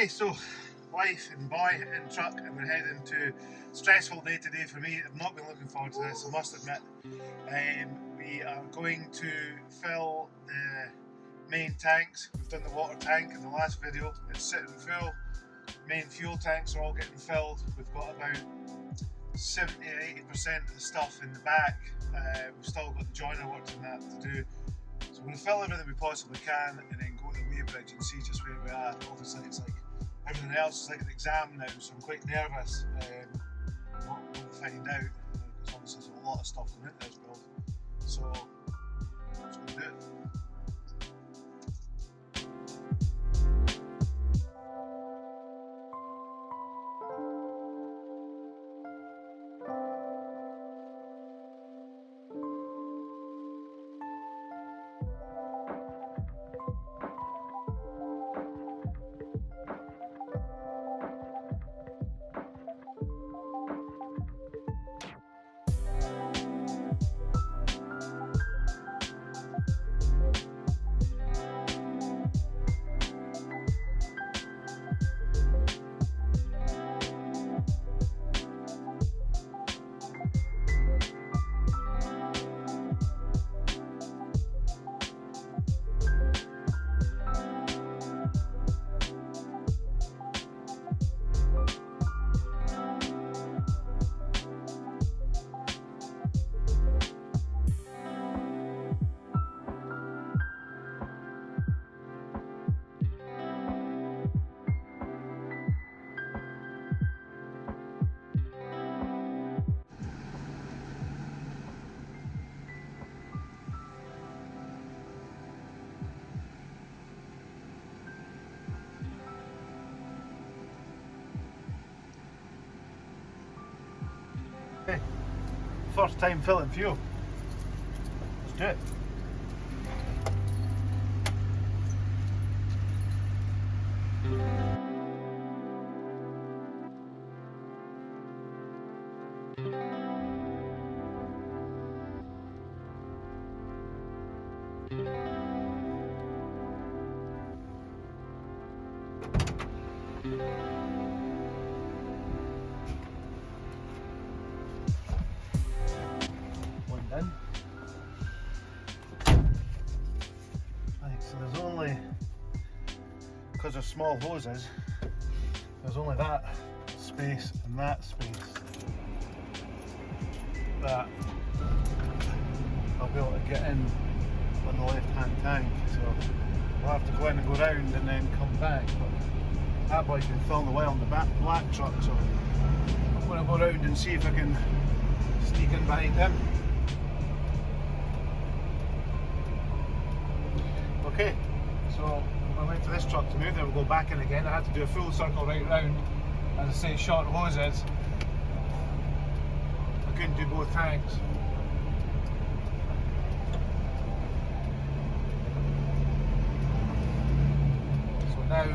Okay, so life in boy in truck, and we're heading to a stressful day today for me. I've not been looking forward to this, I must admit. We are going to fill the main tanks. We've done the water tank in the last video. It's sitting full. Main fuel tanks are all getting filled. We've got about 70 or 80% of the stuff in the back. We've still got the joiner works and that to do. So we're going to fill everything we possibly can and then go to the Weighbridge and see just where we are. Obviously it's like everything else is like an exam now, so I'm quite nervous what we'll find out, because obviously there's a lot of stuff going into this build. So let's go do it. Okay, first time filling fuel. Let's do it. In. Right, so there's only, because they're small hoses, there's only that space and that space that I'll be able to get in on the left hand tank, so I'll have to go in and go round and then come back. But that boy's been filling a while on the black truck, so I'm going to go round and see if I can sneak in behind him. Okay, so I wait for this truck to move, then we'll go back in again. I had to do a full circle right round. As I say, short hoses. I couldn't do both tanks. So now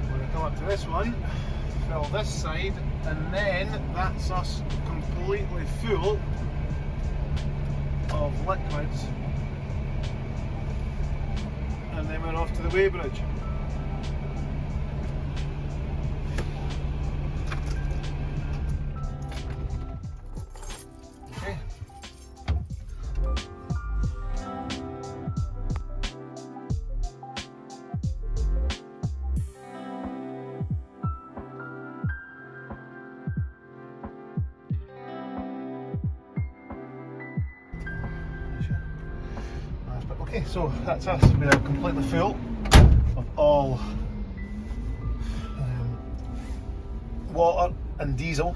we're going to come up to this one, fill this side, and then that's us completely full of liquids. And then we're off to the Weighbridge. Okay. Okay, so that's us. We are completely full of all water and diesel.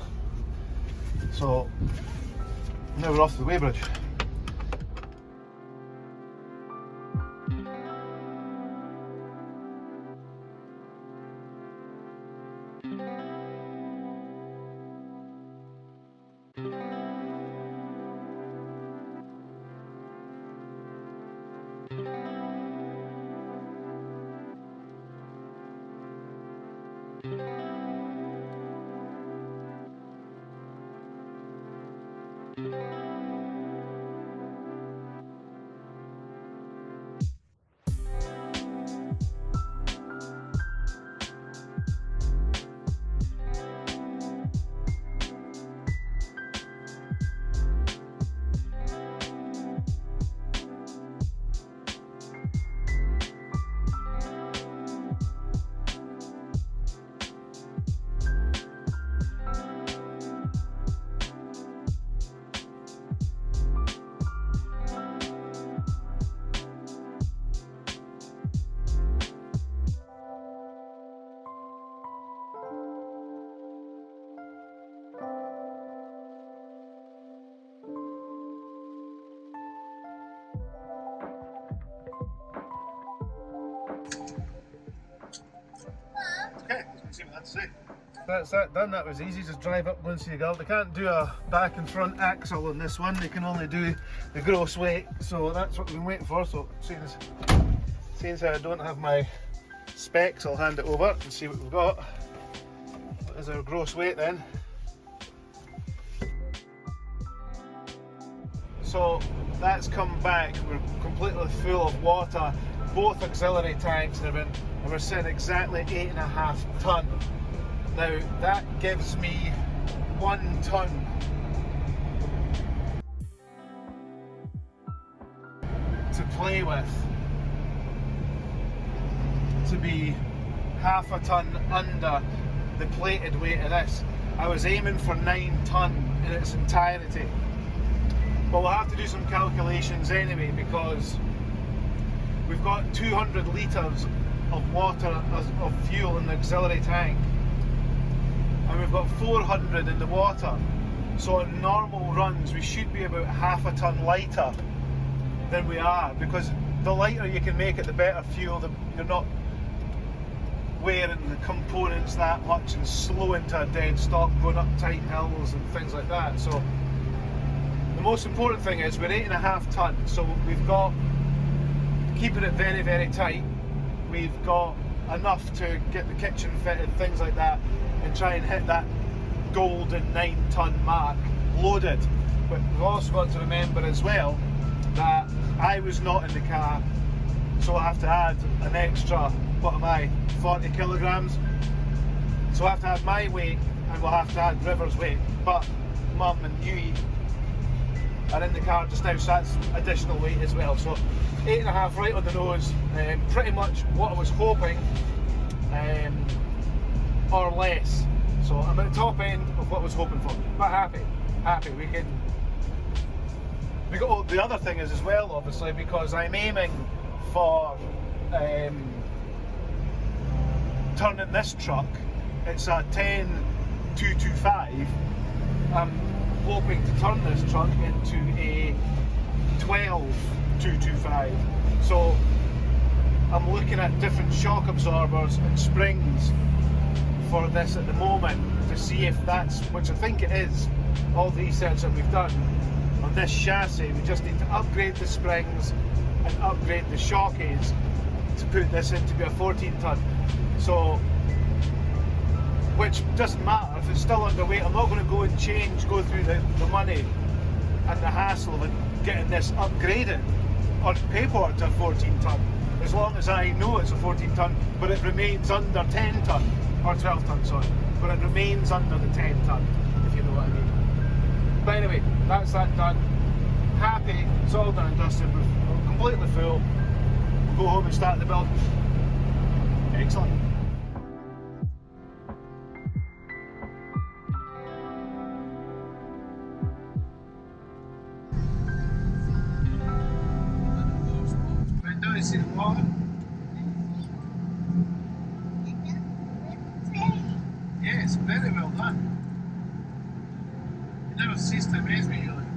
So now we're off to the Weighbridge. see what that's say. That's that done. That was easy. Just drive up once you go. They can't do a back and front axle on this one. They can only do the gross weight. So that's what we've been waiting for. So seeing as I don't have my specs, I'll hand it over and see what we've got. What is our gross weight then? So that's come back. We're completely full of water. Both auxiliary tanks and we're sitting exactly 8.5 tonne. Now that gives me 1 tonne to play with, to be half a tonne under the plated weight of this. I was aiming for 9 tonne in its entirety, but we'll have to do some calculations anyway, because we've got 200 litres of water of fuel in the auxiliary tank, and we've got 400 in the water. So in normal runs we should be about half a tonne lighter than we are, because the lighter you can make it, the better fuel. You're not wearing the components that much and slowing to a dead stop going up tight hills and things like that. So the most important thing is we're 8.5 tonne, so we've got, keeping it very, very tight, we've got enough to get the kitchen fitted, things like that, and try and hit that golden 9 tonne mark loaded. But we've also got to remember as well that I was not in the car, so I have to add an extra, what am I, 40 kilograms. So I have to add my weight and we'll have to add River's weight. But Mum and Yui are in the car just now, so that's additional weight as well. So 8.5 right on the nose, pretty much what I was hoping, or less. So I'm at the top end of what I was hoping for, but happy. We got the other thing is as well, obviously, because I'm aiming for turning this truck. It's a 10-225. I'm hoping to turn this truck into a 12-225. So I'm looking at different shock absorbers and springs for this at the moment to see if that's, which I think it is, all the research that we've done on this chassis. We just need to upgrade the springs and upgrade the shockies to put this in to be a 14 tonne. So, which doesn't matter if it's still underweight. I'm not going to go and go through the money and the hassle of getting this upgraded on paper to a 14 tonne, as long as I know it's a 14 tonne, but it remains under 10 tonne, or 12 tonne, sorry, but it remains under the 10 tonne, if you know what I mean. But anyway, that's that done. Happy, it's all done and dusted, we're completely full. We'll go home and start the build. Excellent. See the water? Yes, very well done. You never cease to amaze me, really.